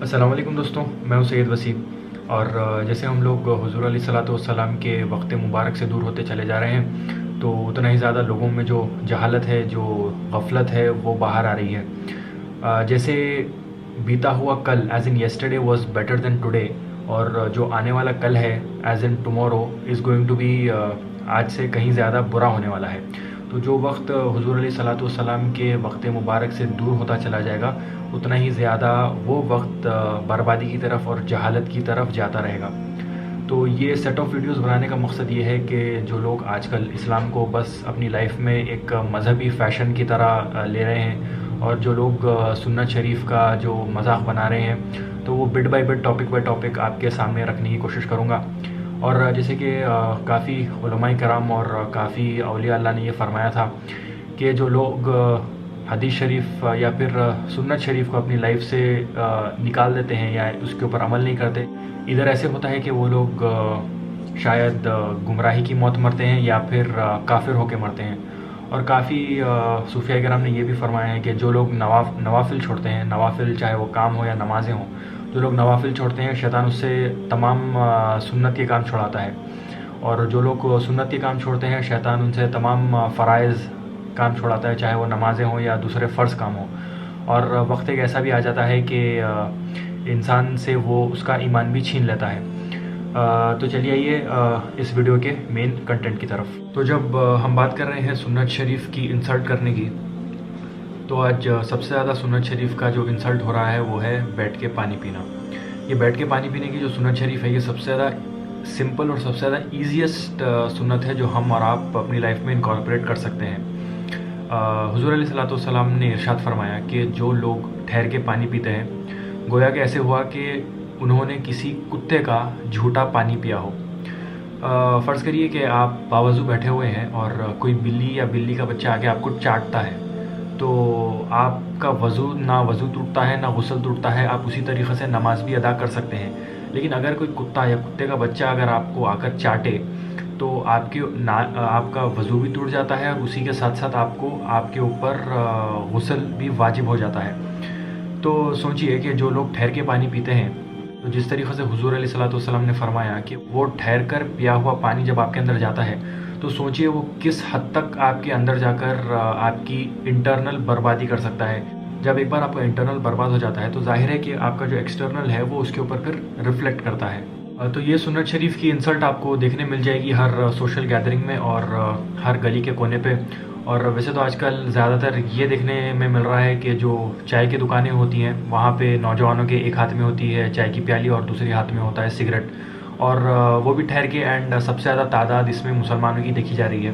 السلام علیکم دوستوں، میں ہوں سید وسیم اور جیسے ہم لوگ حضور علیہ الصلوۃ والسلام کے وقت مبارک سے دور ہوتے چلے جا رہے ہیں تو اتنا ہی زیادہ لوگوں میں جو جہالت ہے، جو غفلت ہے، وہ باہر آ رہی ہے۔ جیسے بیتا ہوا کل as in yesterday was better than today, اور جو آنے والا کل ہے as in tomorrow is going to be آج سے کہیں زیادہ برا ہونے والا ہے۔ تو جو وقت حضور علیہ الصلوۃ والسلام کے وقت مبارک سے دور ہوتا چلا جائے گا، اتنا ہی زیادہ وہ وقت بربادی کی طرف اور جہالت کی طرف جاتا رہے گا۔ تو یہ سیٹ آف ویڈیوز بنانے کا مقصد یہ ہے کہ جو لوگ آج کل اسلام کو بس اپنی لائف میں ایک مذہبی فیشن کی طرح لے رہے ہیں، اور جو لوگ سنت شریف کا جو مذاق بنا رہے ہیں، تو وہ بٹ بائی ٹاپک آپ کے سامنے رکھنے کی کوشش کروں گا۔ اور جیسے کہ کافی علماء کرام اور کافی اولیاء اللہ نے یہ فرمایا تھا کہ جو لوگ حدیث شریف یا پھر سنت شریف کو اپنی لائف سے نکال دیتے ہیں یا اس کے اوپر عمل نہیں کرتے، ادھر ایسے ہوتا ہے کہ وہ لوگ شاید گمراہی کی موت مرتے ہیں یا پھر کافر ہو کے مرتے ہیں۔ اور کافی صوفیاء کرام نے یہ بھی فرمایا ہے کہ جو لوگ نوافل چھوڑتے ہیں، نوافل چاہے وہ کام ہو یا نمازیں ہوں، جو لوگ نوافل چھوڑتے ہیں شیطان اس سے تمام سنت کے کام چھوڑاتا ہے، اور جو لوگ سنت کے کام چھوڑتے ہیں شیطان ان سے تمام فرائض کام چھوڑاتا ہے، چاہے وہ نمازیں ہوں یا دوسرے فرض کام ہوں۔ اور وقت ایک ایسا بھی آ جاتا ہے کہ انسان سے وہ اس کا ایمان بھی چھین لیتا ہے۔ تو چلیے آئیے اس ویڈیو کے مین کنٹینٹ کی طرف۔ تو جب ہم بات کر رہے ہیں سنت شریف کی انسلٹ کرنے کی، تو آج سب سے زیادہ سنت شریف کا جو انسلٹ ہو رہا ہے وہ ہے بیٹھ کے پانی پینا۔ یہ بیٹھ کے پانی پینے کی جو سنت شریف ہے، یہ سب سے زیادہ سمپل اور سب سے زیادہ ایزیسٹ سنت ہے جو ہم اور آپ اپنی لائف میں انکارپوریٹ کر سکتے ہیں۔ حضور علیہ الصلوۃ والسلام نے ارشاد فرمایا کہ جو لوگ ٹھہر کے پانی پیتے ہیں، گویا کہ ایسے ہوا کہ انہوں نے کسی کتے کا جھوٹا پانی پیا ہو۔ فرض کریے کہ آپ باوضو بیٹھے ہوئے ہیں اور کوئی بلی یا بلی کا بچہ آ کے آپ کو چاٹتا ہے، تو آپ کا وضو ٹوٹتا ہے، نہ غسل ٹوٹتا ہے، آپ اسی طریقے سے نماز بھی ادا کر سکتے ہیں۔ لیکن اگر کوئی کتا یا کتے کا بچہ اگر آپ کو آ کر چاٹے تو آپ کا وضو بھی ٹوٹ جاتا ہے، اور اسی کے ساتھ ساتھ آپ کے اوپر غسل بھی واجب ہو جاتا ہے۔ تو سوچئے کہ جو لوگ ٹھہر کے پانی پیتے ہیں، تو جس طریقے سے حضور علیہ الصلوۃ والسلام نے فرمایا کہ وہ ٹھہر کر پیا ہوا پانی جب آپ کے اندر جاتا ہے، تو سوچئے وہ کس حد تک آپ کے اندر جا کر آپ کی انٹرنل بربادی کر سکتا ہے۔ جب ایک بار آپ کا انٹرنل برباد ہو جاتا ہے تو ظاہر ہے کہ آپ کا جو ایکسٹرنل ہے وہ اس کے اوپر پھر ریفلیکٹ کرتا ہے۔ تو یہ سنت شریف کی انسلٹ آپ کو دیکھنے مل جائے گی ہر سوشل گیدرنگ میں اور ہر گلی کے کونے پہ۔ اور ویسے تو آج کل زیادہ تر یہ دیکھنے میں مل رہا ہے کہ جو چائے کی دکانیں ہوتی ہیں وہاں پہ نوجوانوں کے ایک ہاتھ میں ہوتی ہے چائے کی پیالی اور دوسرے ہاتھ میں ہوتا ہے سگریٹ، اور وہ بھی ٹھہر کے، اینڈ سب سے زیادہ تعداد اس میں مسلمانوں کی دیکھی جا رہی ہے۔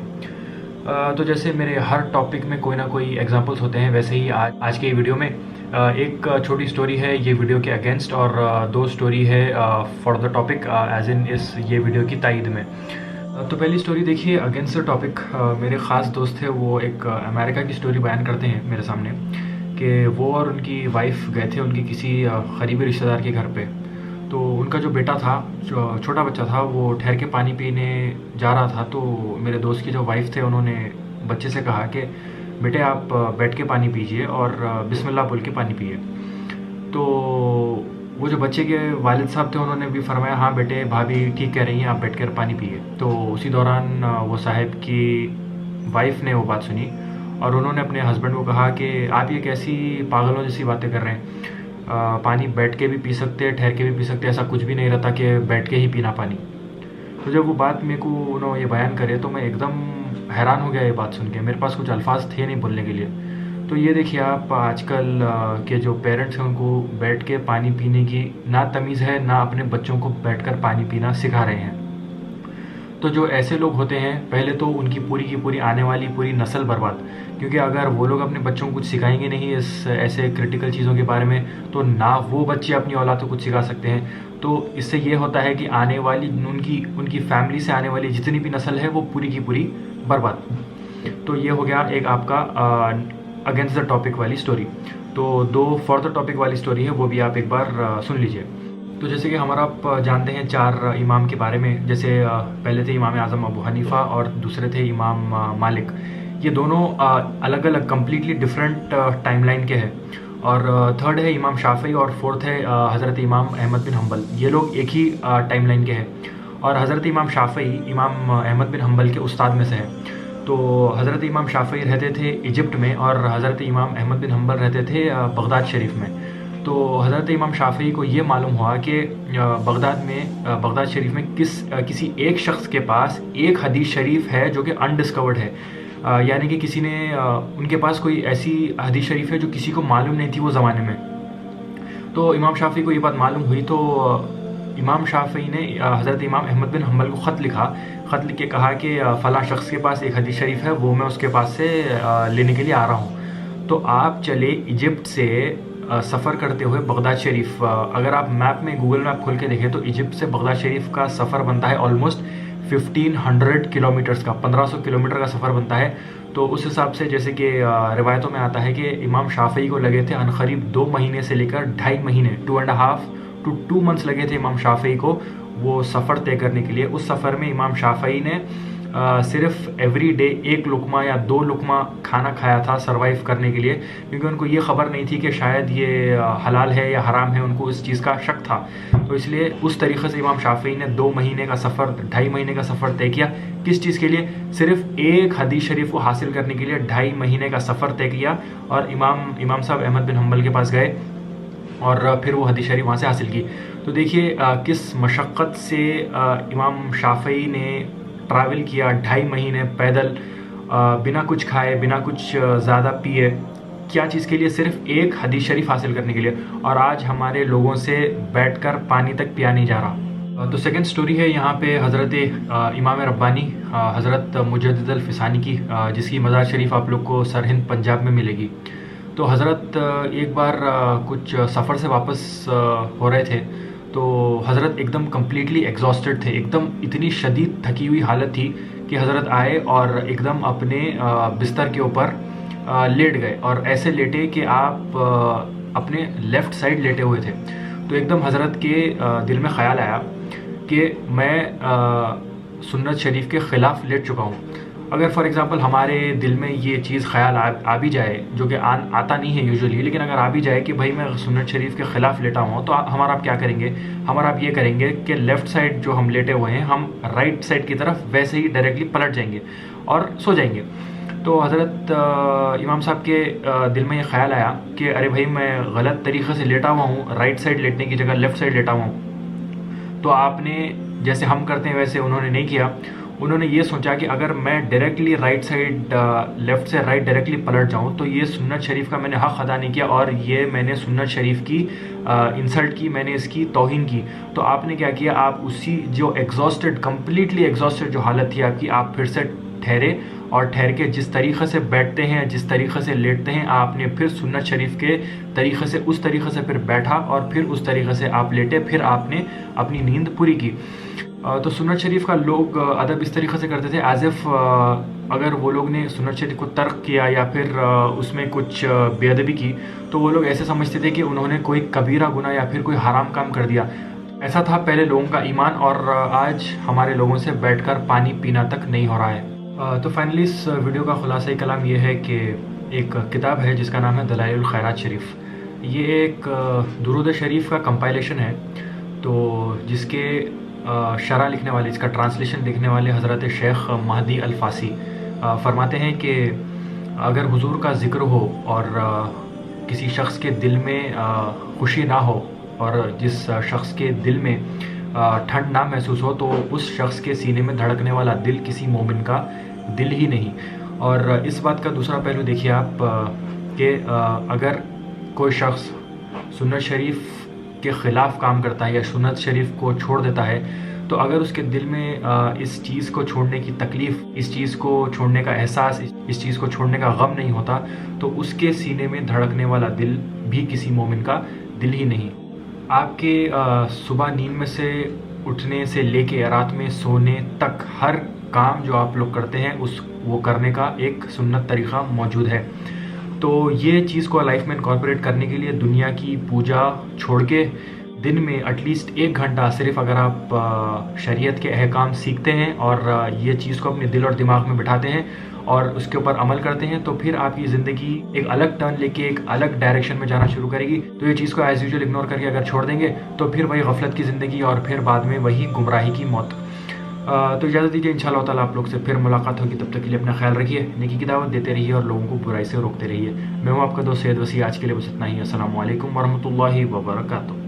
تو جیسے میرے ہر ٹاپک میں کوئی نہ کوئی ایگزامپلس ہوتے ہیں، ویسے ہی آج کے ویڈیو میں ایک چھوٹی سٹوری ہے یہ ویڈیو کے اگینسٹ، اور دو سٹوری ہے فار دا ٹاپک ایز ان یہ ویڈیو کی تائید میں۔ تو پہلی سٹوری دیکھیے اگینسٹ دا ٹاپک۔ میرے خاص دوست تھے، وہ ایک امریکہ کی سٹوری بیان کرتے ہیں میرے سامنے کہ وہ اور ان کی وائف گئے تھے ان کی کسی قریبی رشتہ دار کے گھر پہ۔ تو ان کا جو بیٹا تھا، چھوٹا بچہ تھا، وہ ٹھہر کے پانی پینے جا رہا تھا۔ تو میرے دوست کی جو وائف تھے انہوں نے بچے سے کہا کہ بیٹے آپ بیٹھ کے پانی پیجئے اور بسم اللہ بول کے پانی پیئے۔ تو وہ جو بچے کے والد صاحب تھے انہوں نے بھی فرمایا ہاں بیٹے، بھابھی ٹھیک کہہ رہی ہیں، آپ بیٹھ کر پانی پیئے۔ تو اسی دوران وہ صاحب کی وائف نے وہ بات سنی اور انہوں نے اپنے ہسبینڈ کو کہا کہ آپ یہ کیسی پاگلوں جیسی باتیں کر رہے ہیں، پانی بیٹھ کے بھی پی سکتے، ٹھہر کے بھی پی سکتے، ایسا کچھ بھی نہیں رہتا کہ بیٹھ کے ہی پینا پانی۔ تو جب وہ بات میرے کو انہوں یہ بیان کرے تو میں ایک دم حیران ہو گیا یہ بات سن کے، میرے پاس کچھ الفاظ تھے نہیں بولنے کے لیے۔ تو یہ دیکھیے آپ آج کل کے جو پیرنٹس ہیں ان کو بیٹھ کے پانی پینے کی نہ تمیز ہے، نہ اپنے بچوں کو بیٹھ کر پانی پینا سکھا رہے ہیں۔ تو جو ایسے لوگ ہوتے ہیں، پہلے تو ان کی پوری آنے والی پوری نسل برباد، کیونکہ اگر وہ لوگ اپنے بچوں کو کچھ سکھائیں گے نہیں اس ایسے کرٹیکل چیزوں کے بارے میں، تو نہ وہ بچے اپنی اولاد کو کچھ سکھا سکتے ہیں۔ تو اس سے یہ ہوتا ہے کہ آنے والی ان کی فیملی سے آنے والی جتنی بھی نسل ہے وہ پوری کی پوری برباد۔ تو یہ ہو گیا ایک آپ کا اگینسٹ دا ٹاپک والی سٹوری۔ تو دو فار دا ٹاپک والی سٹوری ہے، وہ بھی آپ ایک بار سن لیجئے۔ تو جیسے کہ ہمارا آپ جانتے ہیں 4 امام کے بارے میں، جیسے پہلے تھے امام اعظم ابو حنیفہ اور دوسرے تھے امام مالک۔ یہ دونوں الگ الگ کمپلیٹلی ڈفرینٹ ٹائم لائن کے ہیں، اور تھرڈ ہے امام شافعی، اور فورتھ ہے حضرت امام احمد بن حنبل. یہ لوگ ایک ہی ٹائم لائن کے ہیں، اور حضرت امام شافعی امام احمد بن حنبل کے استاد میں سے ہے. تو حضرت امام شافعی رہتے تھے ایجپٹ میں، اور حضرت امام احمد بن حنبل رہتے تھے بغداد شریف میں. تو حضرت امام شافعی کو یہ معلوم ہوا کہ بغداد شریف میں کسی ایک شخص کے پاس ایک حدیث شریف ہے جو کہ انڈسکورڈ ہے، یعنی کہ کسی نے ان کے پاس کوئی ایسی حدیث شریف ہے جو کسی کو معلوم نہیں تھی وہ زمانے میں. تو امام شافعی کو یہ بات معلوم ہوئی، تو امام شافعی نے حضرت امام احمد بن حنبل کو خط لکھ کے کہا کہ فلاں شخص کے پاس ایک حدیث شریف ہے، وہ میں اس کے پاس سے لینے کے لیے آ رہا ہوں. تو آپ چلے ایجپٹ سے سفر کرتے ہوئے بغداد شریف. اگر آپ میپ میں گوگل میپ کھول کے دیکھیں تو ایجپٹ سے بغداد شریف کا سفر بنتا ہے آلموسٹ 1500 کلومیٹرز کا، 1500 کلومیٹر کا سفر بنتا ہے. تو اس حساب سے جیسے کہ روایتوں میں آتا ہے کہ امام شافعی کو لگے تھے عنقریب 2 مہینے سے لے کر 2.5 مہینے 2.5 to 2 months لگے تھے امام شافعی کو وہ سفر طے کرنے کے لیے. اس سفر میں امام شافعی نے صرف ایوری ڈے 1 لقمہ یا 2 لقمہ کھانا کھایا تھا سروائیو کرنے کے لیے، کیونکہ ان کو یہ خبر نہیں تھی کہ شاید یہ حلال ہے یا حرام ہے، ان کو اس چیز کا شک تھا. تو اس لیے اس طریقے سے امام شافعی نے 2 مہینے کا سفر 2.5 مہینے کا سفر طے کیا. کس چیز کے لیے؟ صرف ایک حدیث شریف کو حاصل کرنے کے لیے 2.5 مہینے کا سفر طے کیا، اور امام صاحب احمد بن حنبل کے پاس گئے اور پھر وہ حدیث شریف وہاں سے حاصل کی. تو دیکھیے کس مشقت سے امام شافعی نے ٹریول کیا 2.5 مہینے پیدل، بنا کچھ کھائے بنا کچھ زیادہ پیے. کیا چیز کے لیے؟ صرف ایک حدیث شریف حاصل کرنے کے لیے. اور آج ہمارے لوگوں سے بیٹھ کر پانی تک پیا نہیں جا رہا. تو سیکنڈ سٹوری ہے یہاں پہ حضرت امام ربانی حضرت مجدد الفسانی کی، جس کی مزار شریف آپ لوگ کو سرہند پنجاب میں ملے گی. تو حضرت ایک بار کچھ سفر سے واپس ہو رہے تھے، تو حضرت ایک دم کمپلیٹلی ایگزاسٹڈ تھے، ایک دم اتنی شدید تھکی ہوئی حالت تھی کہ حضرت آئے اور ایک دم اپنے بستر کے اوپر لیٹ گئے، اور ایسے لیٹے کہ آپ اپنے لیفٹ سائڈ لیٹے ہوئے تھے. تو ایک دم حضرت کے دل میں خیال آیا کہ میں سنت شریف کے خلاف لیٹ چکا ہوں. اگر فار ایگزامپل ہمارے دل میں یہ چیز خیال آ بھی جائے، جو کہ آتا نہیں ہے یوزولی، لیکن اگر آ بھی جائے کہ بھائی میں سنت شریف کے خلاف لیٹا ہوں، تو ہمارا آپ کیا کریں گے؟ ہمارا آپ یہ کریں گے کہ لیفٹ سائڈ جو ہم لیٹے ہوئے ہیں، ہم رائٹ سائڈ کی طرف ویسے ہی ڈائریکٹلی پلٹ جائیں گے اور سو جائیں گے. تو حضرت امام صاحب کے دل میں یہ خیال آیا کہ ارے بھائی میں غلط طریقے سے لیٹا ہوا ہوں، رائٹ سائڈ لیٹنے کی جگہ لیفٹ سائڈ لیٹا ہوا ہوں. تو آپ نے جیسے ہم کرتے ہیں ویسے انہوں نے نہیں کیا. انہوں نے یہ سوچا کہ اگر میں ڈائریکٹلی رائٹ سائڈ لیفٹ سے رائٹ ڈائریکٹلی پلٹ جاؤں تو یہ سنت شریف کا میں نے حق ادا نہیں کیا، اور یہ میں نے سنت شریف کی انسلٹ کی، میں نے اس کی توہین کی. تو آپ نے کیا کیا؟ آپ اسی جو ایگزاسٹڈ، کمپلیٹلی ایگزاسٹڈ جو حالت تھی آپ کی، آپ پھر سے ٹھہرے، اور ٹھہر کے جس طریقے سے بیٹھتے ہیں، جس طریقے سے لیٹتے ہیں، آپ نے پھر سنت شریف کے طریقے سے اس طریقے سے پھر بیٹھا، اور پھر اس طریقے سے آپ لیٹے، پھر آپ نے اپنی نیند پوری کی. تو سنت شریف کا لوگ ادب اس طریقے سے کرتے تھے ایز اف اگر وہ لوگ نے سنت شریف کو ترک کیا یا پھر اس میں کچھ بے ادبی کی، تو وہ لوگ ایسے سمجھتے تھے کہ انہوں نے کوئی کبیرہ گناہ یا پھر کوئی حرام کام کر دیا. ایسا تھا پہلے لوگوں کا ایمان، اور آج ہمارے لوگوں سے بیٹھ کر پانی پینا تک نہیں ہو رہا ہے. تو فائنلی اس ویڈیو کا خلاصہ کلام یہ ہے کہ ایک کتاب ہے جس کا نام ہے دلائل الخیرات شریف. یہ ایک درود شریف کا کمپائلیشن ہے، تو جس کے شرح لکھنے والے، اس کا ٹرانسلیشن لکھنے والے حضرت شیخ مہدی الفاسی فرماتے ہیں کہ اگر حضور کا ذکر ہو اور کسی شخص کے دل میں خوشی نہ ہو، اور جس شخص کے دل میں ٹھنڈ نہ محسوس ہو، تو اس شخص کے سینے میں دھڑکنے والا دل کسی مومن کا دل ہی نہیں. اور اس بات کا دوسرا پہلو دیکھیے آپ کہ اگر کوئی شخص سنت شریف کے خلاف کام کرتا ہے یا سنت شریف کو چھوڑ دیتا ہے، تو اگر اس کے دل میں اس چیز کو چھوڑنے کی تکلیف، اس چیز کو چھوڑنے کا احساس، اس چیز کو چھوڑنے کا غم نہیں ہوتا، تو اس کے سینے میں دھڑکنے والا دل بھی کسی مومن کا دل ہی نہیں. آپ کے صبح نیند میں سے اٹھنے سے لے کے رات میں سونے تک ہر کام جو آپ لوگ کرتے ہیں وہ کرنے کا ایک سنت طریقہ موجود ہے. تو یہ چیز کو لائف میں انکارپوریٹ کرنے کے لیے دنیا کی پوجا چھوڑ کے دن میں ایٹ لیسٹ 1 گھنٹہ صرف اگر آپ شریعت کے احکام سیکھتے ہیں اور یہ چیز کو اپنے دل اور دماغ میں بٹھاتے ہیں اور اس کے اوپر عمل کرتے ہیں تو پھر آپ کی زندگی ایک الگ ٹرن لے کے ایک الگ ڈائریکشن میں جانا شروع کرے گی. تو یہ چیز کو ایز یوزول اگنور کر کے اگر چھوڑ دیں گے تو پھر وہی غفلت کی زندگی اور پھر بعد میں وہی گمراہی کی موت. تو اجازت دیجیے انشاءاللہ تعالیٰ آپ لوگ سے پھر ملاقات ہوگی. تب تک کے لیے اپنا خیال رکھیے, نیکی کی دعوت دیتے رہیے اور لوگوں کو برائی سے روکتے رہیے. میں ہوں آپ کا دوست سید وسیع. آج کے لیے بس اتنا ہی. السلام علیکم ورحمۃ اللہ وبرکاتہ.